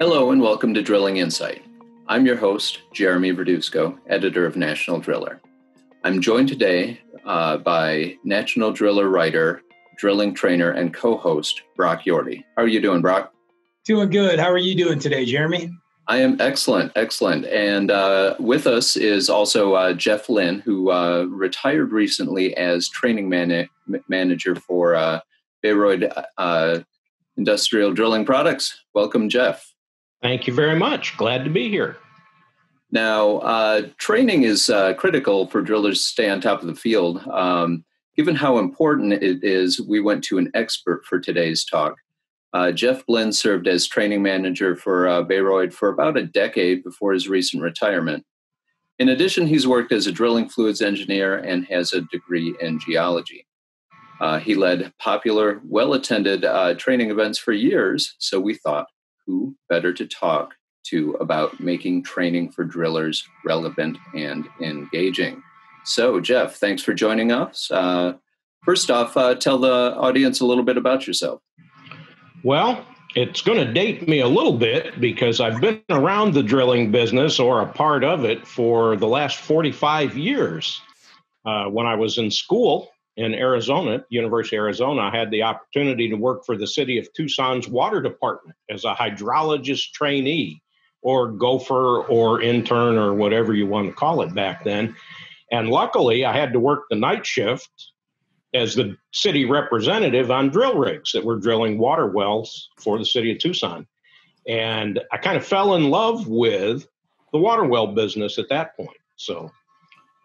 Hello and welcome to Drilling Insight. I'm your host, Jeremy Verduzco, editor of National Driller. I'm joined today by National Driller writer, drilling trainer, and co-host, Brock Yorty. How are you doing, Brock? Doing good. How are you doing today, Jeremy? I am excellent. And with us is also Jeff Lynn, who retired recently as training manager for Baroid Industrial Drilling Products. Welcome, Jeff. Thank you very much. Glad to be here. Now, training is critical for drillers to stay on top of the field. Given how important it is, we went to an expert for today's talk. Jeff Lynn served as training manager for Baroid for about a decade before his recent retirement. In addition, he's worked as a drilling fluids engineer and has a degree in geology. He led popular, well-attended training events for years, so we thought, who better to talk to about making training for drillers relevant and engaging? So, Jeff, thanks for joining us. First off, tell the audience a little bit about yourself. Well, it's going to date me a little bit because I've been around the drilling business or a part of it for the last 45 years. When I was in school in Arizona, University of Arizona, I had the opportunity to work for the city of Tucson's water department as a hydrologist trainee or gopher or intern or whatever you want to call it back then. And luckily, I had to work the night shift as the city representative on drill rigs that were drilling water wells for the city of Tucson. And I kind of fell in love with the water well business at that point. So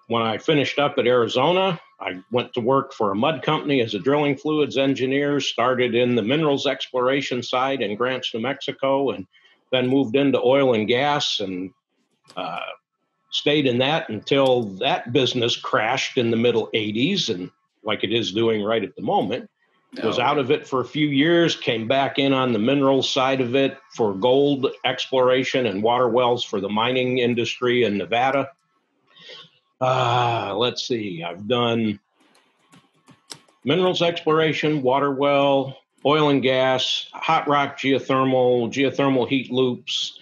when I finished up at Arizona, I went to work for a mud company as a drilling fluids engineer, started in the minerals exploration side in Grants, New Mexico, and then moved into oil and gas and stayed in that until that business crashed in the middle 80s, and like it is doing right at the moment. Was out of it for a few years, came back in on the mineral side of it for gold exploration and water wells for the mining industry in Nevada. Let's see, I've done minerals exploration, water well, oil and gas, hot rock geothermal heat loops,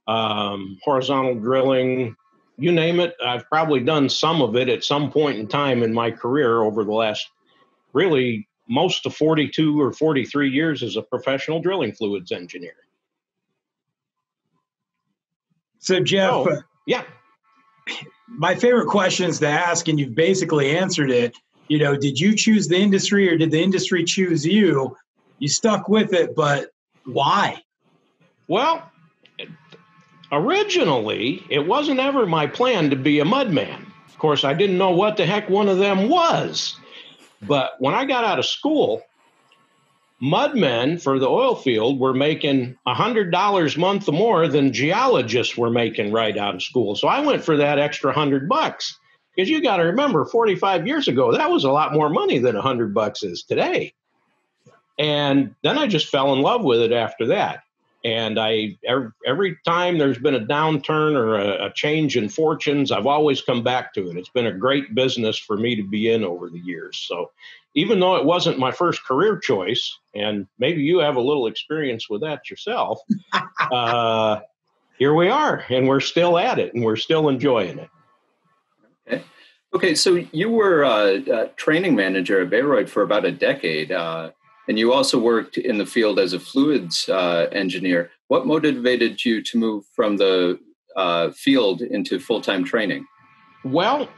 horizontal drilling, you name it. I've probably done some of it at some point in time in my career over the last really most of 42 or 43 years as a professional drilling fluids engineer. So, Jeff, yeah. My favorite questions to ask, and you've basically answered it, did you choose the industry or did the industry choose you? You stuck with it, but why? Well, originally, it wasn't ever my plan to be a mudman. Of course, I didn't know what the heck one of them was. But when I got out of school, mudmen for the oil field were making $100 a month more than geologists were making right out of school. So I went for that extra $100 because you got to remember 45 years ago, that was a lot more money than $100 is today. And then I just fell in love with it after that. And every time there's been a downturn or a change in fortunes, I've always come back to it. It's been a great business for me to be in over the years. So even though it wasn't my first career choice, and maybe you have a little experience with that yourself, here we are, and we're still at it, and we're still enjoying it. Okay. So you were a training manager at Baroid for about a decade. And you also worked in the field as a fluids engineer. What motivated you to move from the field into full-time training? Well,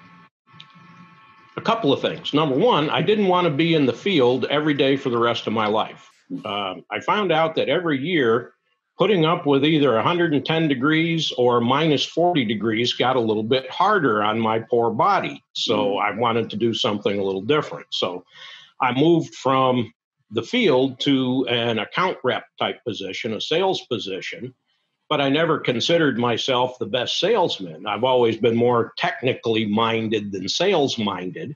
a couple of things. Number one, I didn't want to be in the field every day for the rest of my life. I found out that every year, putting up with either 110 degrees or minus 40 degrees got a little bit harder on my poor body. So I wanted to do something a little different. So I moved from the field to an account rep type position, a sales position, but I never considered myself the best salesman. I've always been more technically minded than sales minded.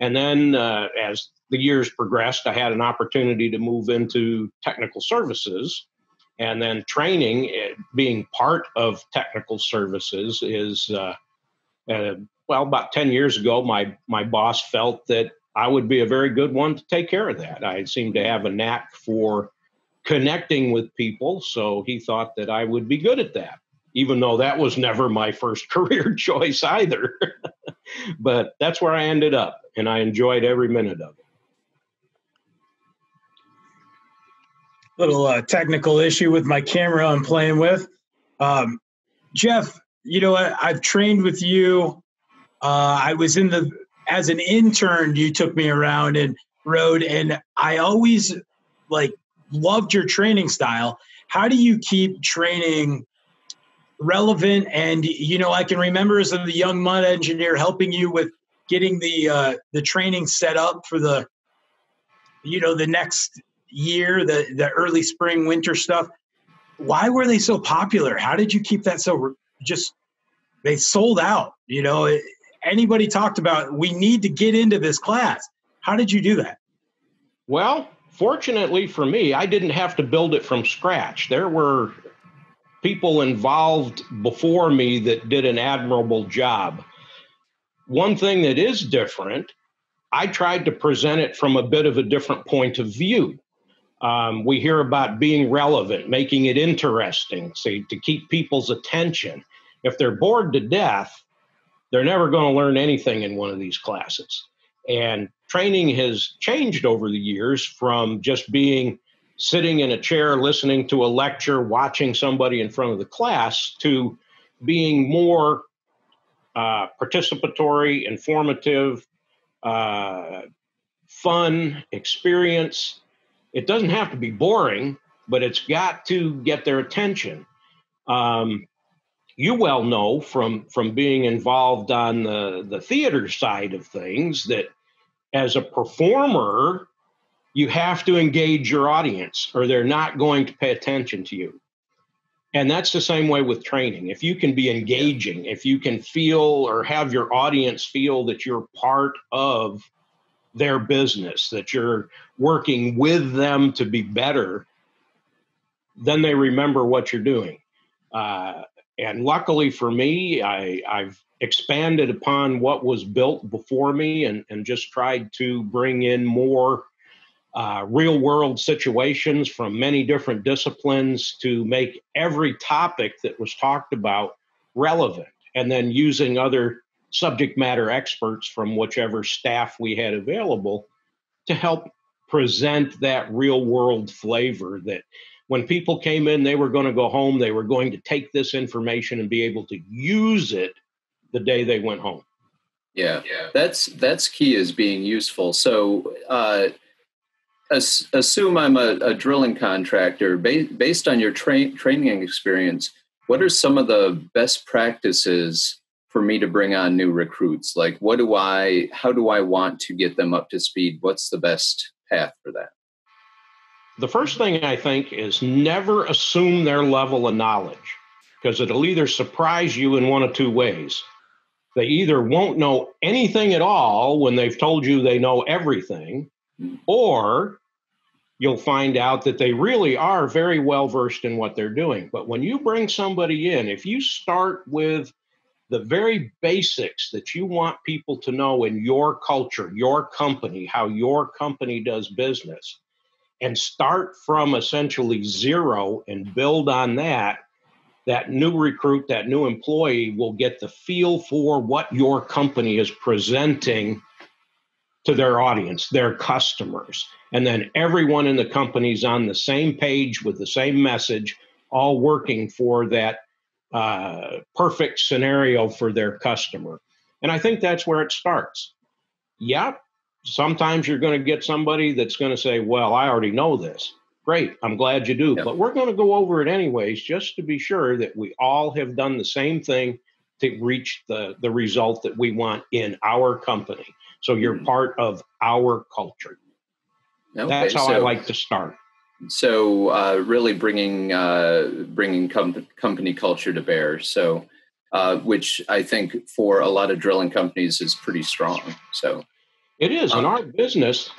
And then as the years progressed, I had an opportunity to move into technical services, and then training, being part of technical services is, about 10 years ago, my boss felt that I would be a very good one to take care of that. I seem to have a knack for connecting with people. So he thought that I would be good at that, even though that was never my first career choice either. But that's where I ended up, and I enjoyed every minute of it. Little technical issue with my camera I'm playing with. Jeff, you know what? I've trained with you. I was as an intern, you took me around and rode, and I always loved your training style. How do you keep training relevant? And, I can remember as a young mud engineer helping you with getting the training set up for the next year, the early spring, winter stuff. Why were they so popular? How did you keep that they sold out? Anybody talked about, we need to get into this class. How did you do that? Well, fortunately for me, I didn't have to build it from scratch. There were people involved before me that did an admirable job. One thing that is different, I tried to present it from a bit of a different point of view. We hear about being relevant, making it interesting, to keep people's attention. If they're bored to death, they're never going to learn anything in one of these classes. And training has changed over the years from just being sitting in a chair, listening to a lecture, watching somebody in front of the class, to being more participatory, informative, fun, experience. It doesn't have to be boring, but it's got to get their attention. You well know from being involved on the theater side of things that as a performer, you have to engage your audience or they're not going to pay attention to you. And that's the same way with training. If you can be engaging, if you can feel or have your audience feel that you're part of their business, that you're working with them to be better, then they remember what you're doing. And luckily for me, I've expanded upon what was built before me and just tried to bring in more real world situations from many different disciplines to make every topic that was talked about relevant, and then using other subject matter experts from whichever staff we had available to help present that real world flavor that when people came in, they were going to go home, they were going to take this information and be able to use it the day they went home. Yeah. That's key, is being useful. So assume I'm a drilling contractor. Based on your training experience, what are some of the best practices for me to bring on new recruits? Like, how do I want to get them up to speed? What's the best path for that? The first thing I think is never assume their level of knowledge, because it'll either surprise you in one of two ways. They either won't know anything at all when they've told you they know everything, or you'll find out that they really are very well versed in what they're doing. But when you bring somebody in, if you start with the very basics that you want people to know in your culture, your company, how your company does business, and start from essentially zero and build on that new recruit, that new employee will get the feel for what your company is presenting to their audience, their customers. And then everyone in the company's on the same page with the same message, all working for that perfect scenario for their customer. And I think that's where it starts. Yeah, sometimes you're going to get somebody that's going to say, well, I already know this. Great, I'm glad you do. Yep. But we're going to go over it anyways, just to be sure that we all have done the same thing to reach the result that we want in our company. So you're part of our culture. Okay, that's how I like to start. So really bringing company culture to bear. So which I think for a lot of drilling companies is pretty strong. So it is. In our business,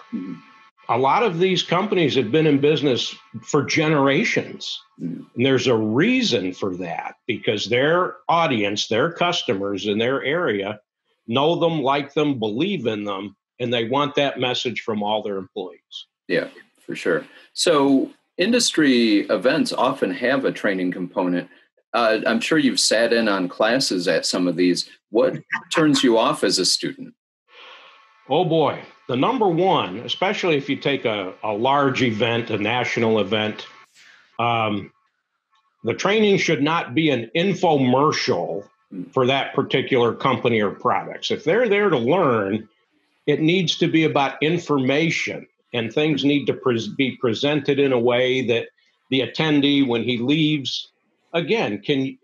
a lot of these companies have been in business for generations. And there's a reason for that, because their audience, their customers in their area know them, like them, believe in them, and they want that message from all their employees. Yeah, for sure. So Industry events often have a training component. I'm sure you've sat in on classes at some of these. What turns you off as a student? Oh boy, the number one, especially if you take a large event, a national event, um, the training should not be an infomercial for that particular company or products. If they're there to learn, it needs to be about information, and things need to be presented in a way that the attendee, when he leaves, again,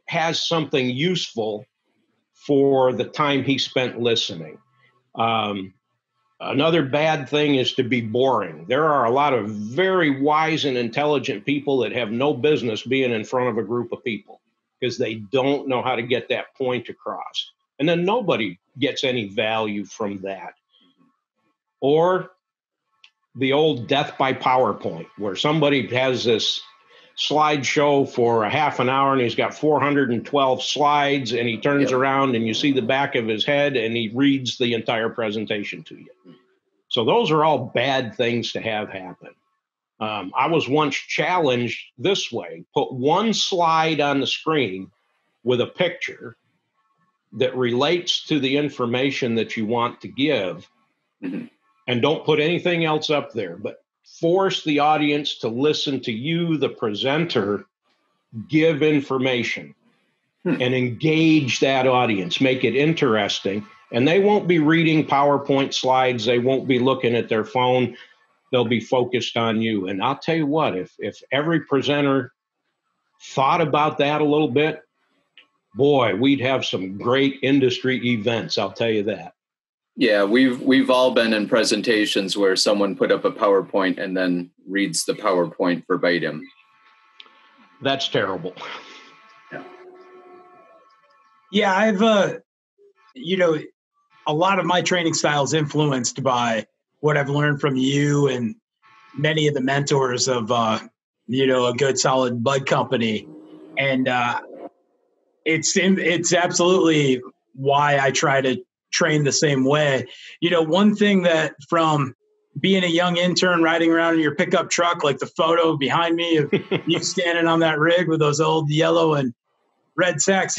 has something useful for the time he spent listening. Um, Another bad thing is to be boring. There are a lot of very wise and intelligent people that have no business being in front of a group of people because they don't know how to get that point across. And then nobody gets any value from that. Or the old death by PowerPoint, where somebody has this slideshow for a half an hour and he's got 412 slides and he turns around and you see the back of his head and he reads the entire presentation to you. So those are all bad things to have happen. I was once challenged this way: put one slide on the screen with a picture that relates to the information that you want to give, and don't put anything else up there, but force the audience to listen to you, the presenter, give information and engage that audience, make it interesting. And they won't be reading PowerPoint slides. They won't be looking at their phone. They'll be focused on you. And I'll tell you what, if every presenter thought about that a little bit, boy, we'd have some great industry events. I'll tell you that. Yeah, we've all been in presentations where someone put up a PowerPoint and then reads the PowerPoint verbatim. That's terrible. Yeah, I've a lot of my training style is influenced by what I've learned from you and many of the mentors of a good solid bud company, and it's absolutely why I try to train the same way. One thing that from being a young intern riding around in your pickup truck, like the photo behind me of you standing on that rig with those old yellow and red sacks,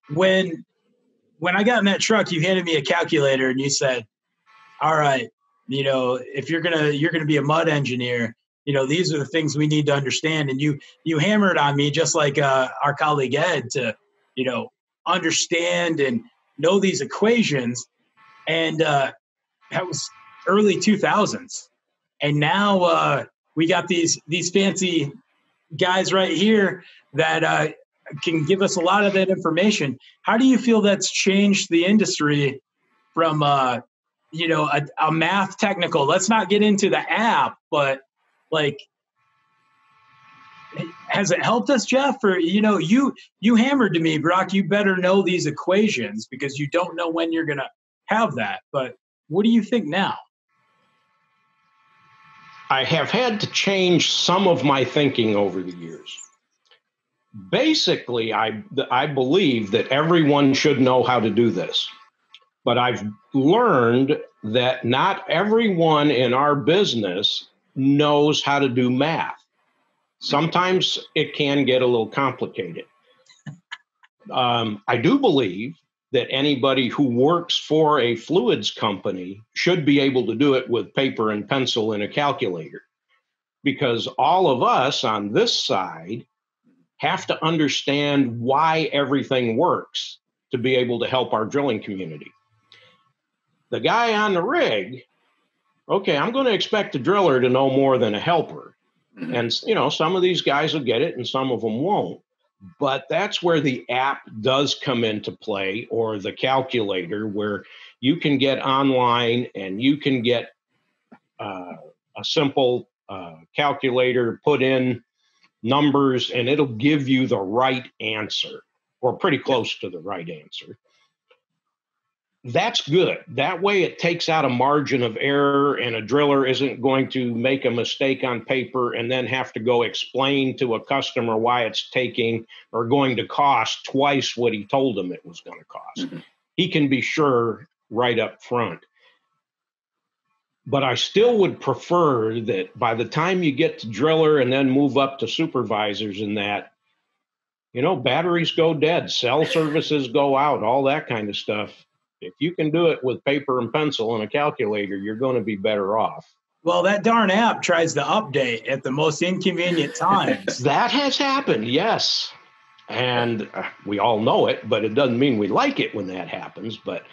when I got in that truck, you handed me a calculator and you said, all right, if you're gonna be a mud engineer, these are the things we need to understand. And you hammered on me, just like our colleague Ed, to understand and know these equations. And that was early 2000s. And now we got these fancy guys right here that can give us a lot of that information. How do you feel that's changed the industry from a math technical? Let's not get into the app, but has it helped us, Jeff? Or you hammered to me, Brock, you better know these equations because you don't know when you're gonna have that. But what do you think now? I have had to change some of my thinking over the years. Basically, I believe that everyone should know how to do this. But I've learned that not everyone in our business knows how to do math. Sometimes it can get a little complicated. I do believe that anybody who works for a fluids company should be able to do it with paper and pencil and a calculator, because all of us on this side have to understand why everything works to be able to help our drilling community. The guy on the rig, okay, I'm going to expect the driller to know more than a helper. And, some of these guys will get it and some of them won't. But that's where the app does come into play, or the calculator, where you can get online and you can get a simple calculator, put in numbers, and it'll give you the right answer, or pretty close to the right answer. That's good. That way it takes out a margin of error, and a driller isn't going to make a mistake on paper and then have to go explain to a customer why it's taking or going to cost twice what he told them it was going to cost. He can be sure right up front. But I still would prefer that by the time you get to driller and then move up to supervisors and that, batteries go dead, cell services go out, all that kind of stuff. If you can do it with paper and pencil and a calculator, you're going to be better off. Well, that darn app tries to update at the most inconvenient times. That has happened, yes. And we all know it, but it doesn't mean we like it when that happens. But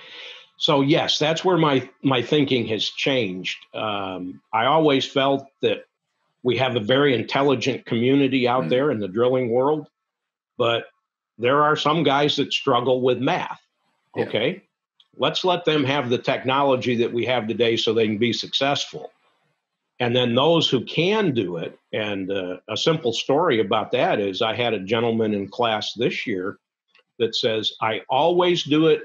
so, yes, that's where my thinking has changed. I always felt that we have a very intelligent community out there in the drilling world, but there are some guys that struggle with math. Okay, let's let them have the technology that we have today so they can be successful. And then those who can do it, and a simple story about that is I had a gentleman in class this year that says, I always do it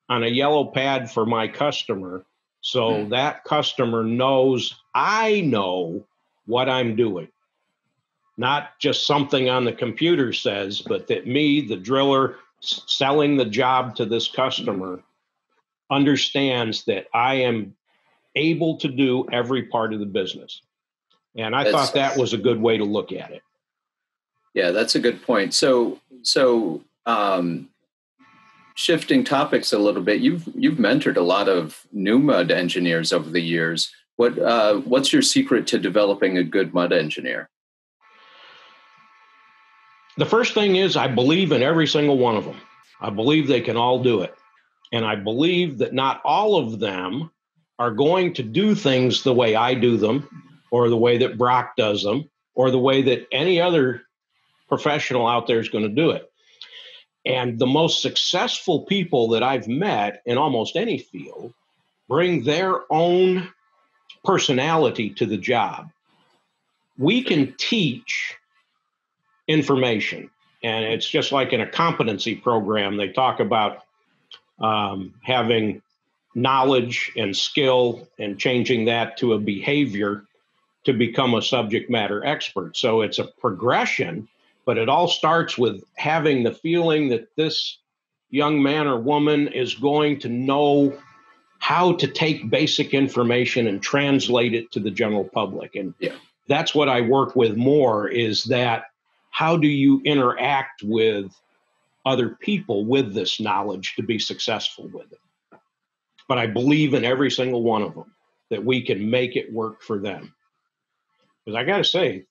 on a yellow pad for my customer, so that customer knows I know what I'm doing. Not just something on the computer says, but that me, the driller selling the job to this customer, understands that I am able to do every part of the business. And I thought that was a good way to look at it. Yeah, that's a good point. So shifting topics a little bit, you've mentored a lot of new mud engineers over the years. What's your secret to developing a good mud engineer? The first thing is I believe in every single one of them. I believe they can all do it. And I believe that not all of them are going to do things the way I do them, or the way that Brock does them, or the way that any other professional out there is going to do it. And the most successful people that I've met in almost any field bring their own personality to the job. We can teach information, and it's just like in a competency program, they talk about having knowledge and skill and changing that to a behavior to become a subject matter expert. So it's a progression, but it all starts with having the feeling that this young man or woman is going to know how to take basic information and translate it to the general public. And that's what I work with more, is that how do you interact with other people with this knowledge to be successful with it? But I believe in every single one of them, that we can make it work for them. Because I got to say,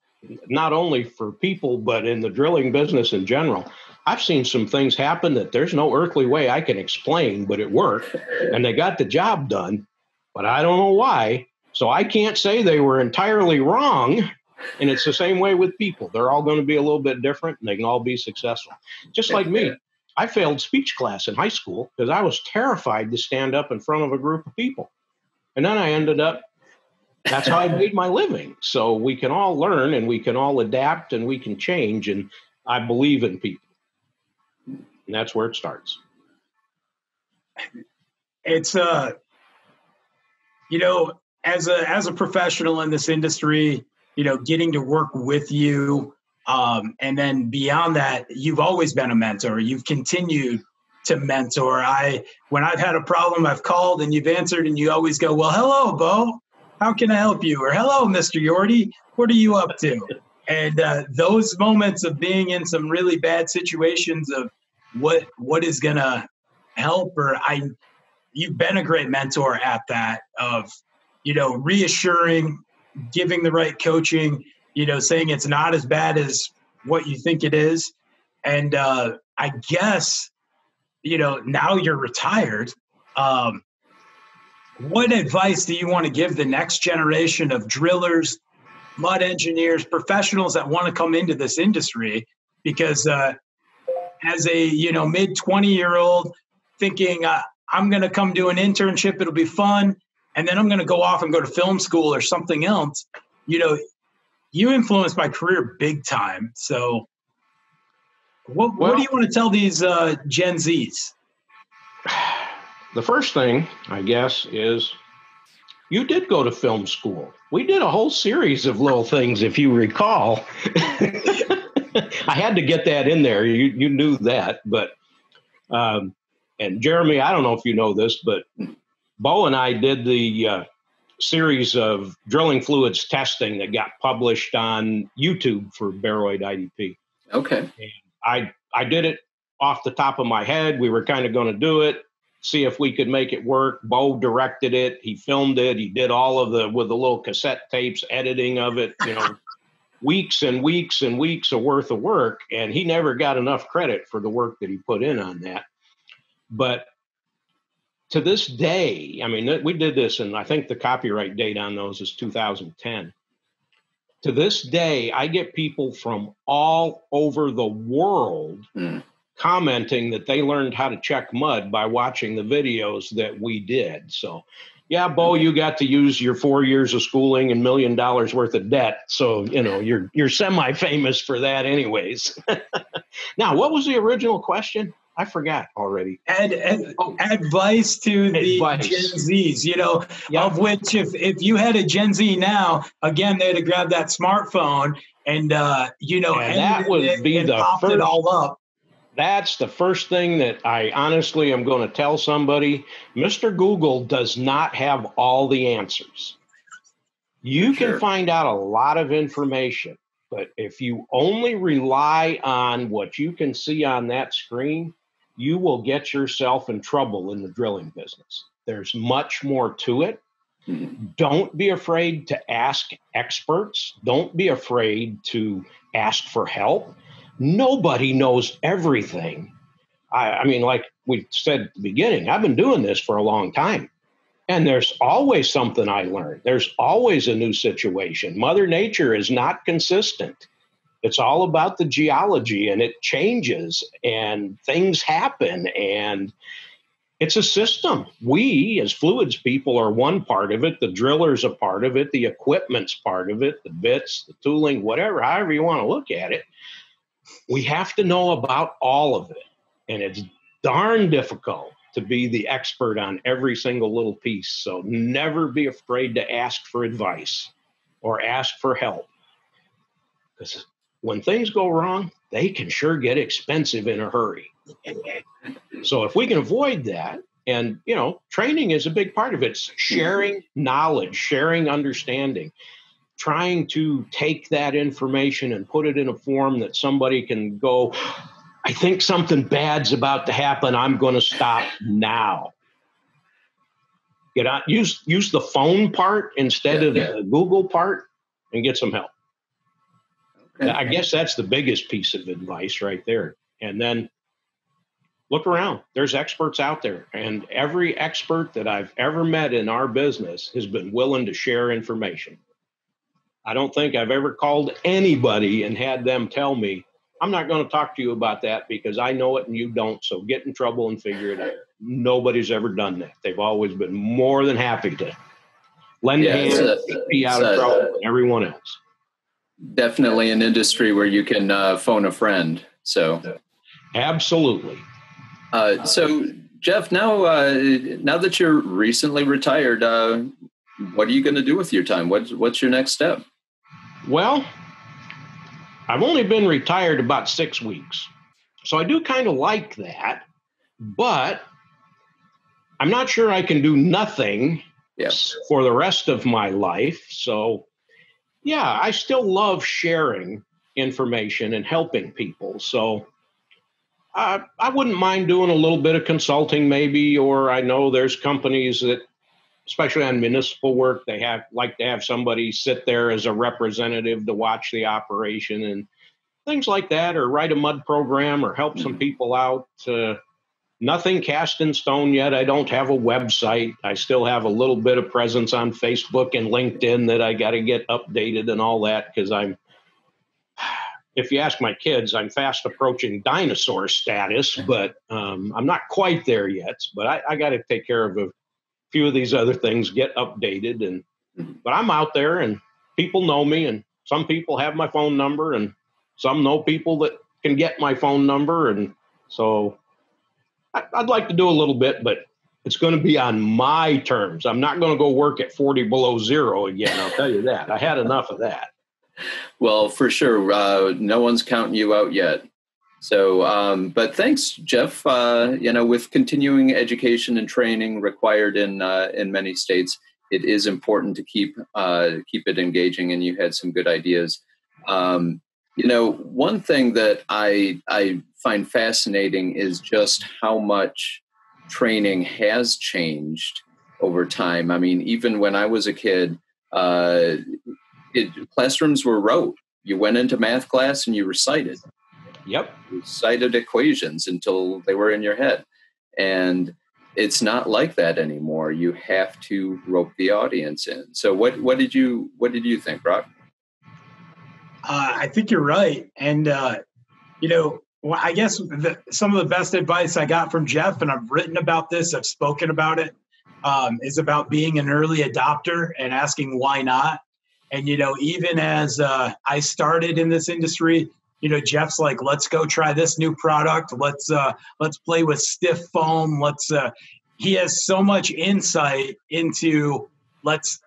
not only for people, but in the drilling business in general, I've seen some things happen that there's no earthly way I can explain, but it worked and they got the job done, but I don't know why. So I can't say they were entirely wrong. And it's the same way with people. They're all going to be a little bit different and they can all be successful. Just like me. I failed speech class in high school because I was terrified to stand up in front of a group of people. And then I ended up, that's how I made my living. So we can all learn and we can all adapt and we can change. And I believe in people. And that's where it starts. It's, as a professional in this industry, getting to work with you, and then beyond that, you've always been a mentor. You've continued to mentor. When I've had a problem, I've called and you've answered, and you always go, well, hello, Bo. How can I help you? Or hello, Mr. Yorty. What are you up to? And those moments of being in some really bad situations of what is going to help, you've been a great mentor at that, of, reassuring, giving the right coaching, saying it's not as bad as what you think it is. And I guess, now you're retired. What advice do you want to give the next generation of drillers, mud engineers, professionals that want to come into this industry? Because as a mid 20-year-old thinking I'm going to come do an internship, it'll be fun, and then I'm going to go off and go to film school or something else. You influenced my career big time. So what do you want to tell these Gen Zs? The first thing, I guess, is you did go to film school. We did a whole series of little things, if you recall. I had to get that in there. You knew that. But, and Jeremy, I don't know if you know this, but Bo and I did the series of drilling fluids testing that got published on YouTube for Baroid IDP. Okay. And I did it off the top of my head. We were kind of going to do it, see if we could make it work. Bo directed it. He filmed it. He did all of with the little cassette tapes, editing of it, weeks and weeks and weeks of worth of work. And he never got enough credit for the work that he put in on that. But to this day, I mean, we did this, and I think the copyright date on those is 2010. To this day, I get people from all over the world commenting that they learned how to check mud by watching the videos that we did. So, yeah, Bo, you got to use your 4 years of schooling and $1 million worth of debt. So, you're semi-famous for that anyways. Now, what was the original question? I forgot already. Advice to the Gen Zs, of which if you had a Gen Z now, again, they'd have grabbed that smartphone and, and that would be the popped it all up. That's the first thing that I honestly am going to tell somebody. Mr. Google does not have all the answers. You can find out a lot of information, but if you only rely on what you can see on that screen, you will get yourself in trouble in the drilling business. There's much more to it. Don't be afraid to ask experts. Don't be afraid to ask for help. Nobody knows everything. I mean, like we said at the beginning, I've been doing this for a long time. And there's always something I learned. There's always a new situation. Mother Nature is not consistent. It's all about the geology, and it changes and things happen, and it's a system. We as fluids people are one part of it. The driller's a part of it. The equipment's part of it, the bits, the tooling, whatever, however you want to look at it. We have to know about all of it. And it's darn difficult to be the expert on every single little piece. So never be afraid to ask for advice or ask for help. Because when things go wrong, they can sure get expensive in a hurry. So if we can avoid that, and, training is a big part of it. It's sharing knowledge, sharing understanding, trying to take that information and put it in a form that somebody can go, I think something bad's about to happen. I'm going to stop now. Get out, use the phone part instead of the Google part, and get some help. Okay. I guess that's the biggest piece of advice right there. And then look around. There's experts out there, and every expert that I've ever met in our business has been willing to share information. I don't think I've ever called anybody and had them tell me, I'm not going to talk to you about that because I know it and you don't, so get in trouble and figure it out. Nobody's ever done that. They've always been more than happy to lend a hand, be out of trouble with everyone else. Definitely an industry where you can phone a friend. So, absolutely. So, Jeff, now that you're recently retired, what are you going to do with your time? What's your next step? Well, I've only been retired about 6 weeks, so I do kind of like that, but I'm not sure I can do nothing for the rest of my life. So, yeah, I still love sharing information and helping people. So I wouldn't mind doing a little bit of consulting maybe, or I know there's companies that, especially on municipal work, they like to have somebody sit there as a representative to watch the operation and things like that, or write a mud program or help some people out. Nothing cast in stone yet. I don't have a website. I still have a little bit of presence on Facebook and LinkedIn that I got to get updated and all that, because if you ask my kids, I'm fast approaching dinosaur status, but I'm not quite there yet. But I got to take care of a few of these other things, get updated, but I'm out there and people know me, and some people have my phone number, and some know people that can get my phone number. And so I'd like to do a little bit, but it's going to be on my terms. I'm not going to go work at 40 below zero again. I'll tell you that. I had enough of that. Well, for sure. No one's counting you out yet. So, but thanks, Jeff. With continuing education and training required in many states, it is important to keep it engaging, and you had some good ideas. One thing that I find fascinating is just how much training has changed over time. I mean, even when I was a kid, classrooms were rote. You went into math class and you recited. Yep. You recited equations until they were in your head. And it's not like that anymore. You have to rope the audience in. So what did you think, Brock? I think you're right. And, I guess some of the best advice I got from Jeff, and I've written about this, I've spoken about it, is about being an early adopter and asking why not. And, even as I started in this industry, Jeff's like, let's go try this new product. Let's play with stiff foam. He has so much insight into let's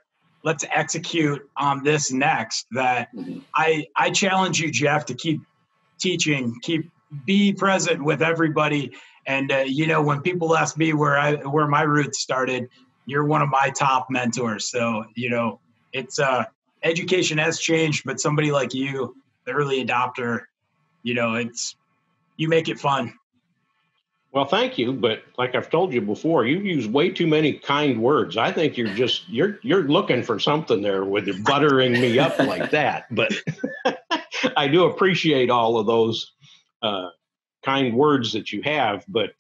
execute on this next that I challenge you, Jeff, to keep teaching, be present with everybody. And, when people ask me where my roots started, you're one of my top mentors. So, it's education has changed, but somebody like you, the early adopter, you make it fun. Well, thank you. But like I've told you before, you use way too many kind words. I think you're looking for something there with your buttering me up like that. But I do appreciate all of those kind words that you have. But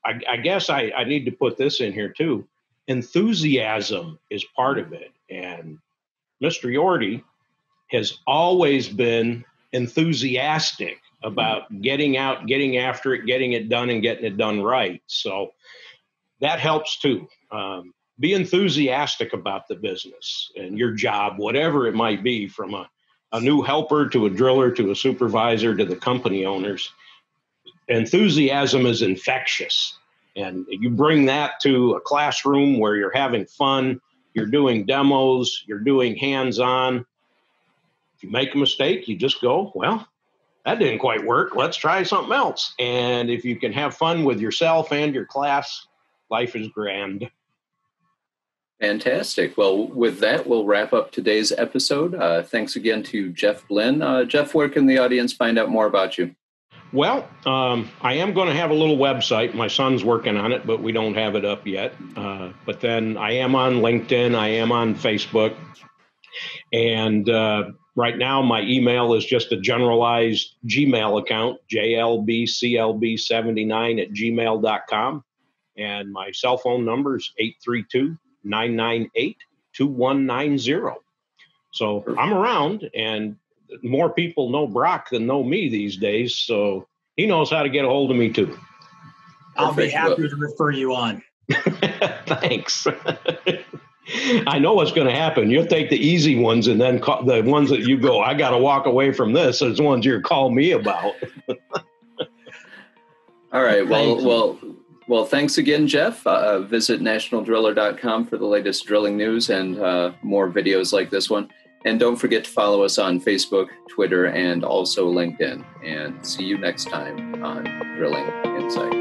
I guess I need to put this in here too. Enthusiasm is part of it. And Mr. Yorty has always been enthusiastic about getting out, getting after it, getting it done, and getting it done right. So that helps too. Be enthusiastic about the business and your job, whatever it might be, from a new helper to a driller to a supervisor to the company owners. Enthusiasm is infectious. And you bring that to a classroom where you're having fun, you're doing demos, you're doing hands-on. If you make a mistake, you just go, well, that didn't quite work. Let's try something else. And if you can have fun with yourself and your class, life is grand. Fantastic. Well, with that, we'll wrap up today's episode. Thanks again to Jeff Blinn. Jeff, where can the audience find out more about you? Well, I am going to have a little website. My son's working on it, but we don't have it up yet. But then I am on LinkedIn. I am on Facebook. And right now, my email is just a generalized Gmail account, jlbclb79@gmail.com. And my cell phone number is 832-998-2190. So I'm around, and more people know Brock than know me these days. So he knows how to get a hold of me too. I'll be happy to refer you on. Thanks. I know what's going to happen. You'll take the easy ones, and then the ones that you go, I got to walk away from this. Is the ones you're calling me about. All right. Well, thanks again, Jeff. Visit nationaldriller.com for the latest drilling news and more videos like this one. And don't forget to follow us on Facebook, Twitter, and also LinkedIn. And see you next time on Drilling Insight.